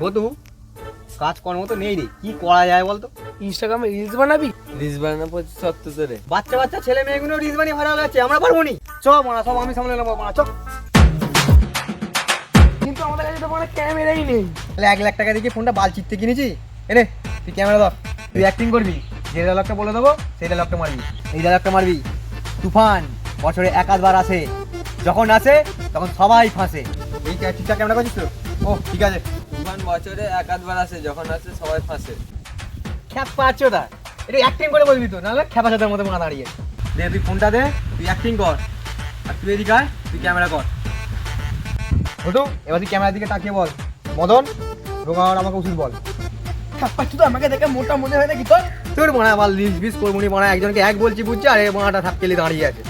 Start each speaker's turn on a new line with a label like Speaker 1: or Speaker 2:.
Speaker 1: বধু কাজকর্ম তো নেই রে, কি করা যায় বলতো?
Speaker 2: ইনস্টাগ্রামে রিলস বানাবি?
Speaker 3: রিলস বানানো পড়ছে সত্য তোরে।
Speaker 1: বাচ্চা বাচ্চা ছেলে মেয়েগুলো রিলস বানিয়ে ভাড়া যাচ্ছে, আমরা পারবো নি? চ মানা, সব আমি সামলে নেবো মানা, চ।
Speaker 2: কিন্তু আমাদের কাছে তো মানে ক্যামেরাই নেই।
Speaker 1: তাহলে 1 লাখ টাকা দিয়ে ফোনটা বাল চিত্তে কিনেছি, এনে তুই ক্যামেরা ধর, তুই অ্যাক্টিং করবি, যে ডায়লগটা বলে দেবো সেই ডায়লগটা মারবি, এই ডায়লগটা মারবি। তুফান বছরে 1-8 বার আসে, যখন আসে তখন সবাই ফাঁসে। এই ঠিকঠাক ক্যামেরা করছিস তো? ও ঠিক আছে।
Speaker 3: তুফান বছরে 1-8 বার আসে, যখন আসে সবাই ফাঁসে।
Speaker 1: খ্যাপ পাচ্ছ তা, এটা অ্যাক্টিং করে বলবি তো, নাহলে খ্যাপা সাথে মতো মাথা দাঁড়িয়ে দে। তুই ফোনটা দে, তুই অ্যাক্টিং কর, আর তুই এদিকে আয়, তুই ক্যামেরা কর। হটু, এবার তুই ক্যামেরার দিকে তাকিয়ে বল, মদন রোগাওয়ার আমাকে ওষুধ বল।
Speaker 2: তুই তো আমাকে দেখে মোটা মনে হয় নাকি তোর?
Speaker 1: তোর মনে আবার লিস বিস করবুনি, মনে একজনকে এক বলছি বুঝছে, আর এই মাটা থাপ কেলে দাঁড়িয়ে আছে।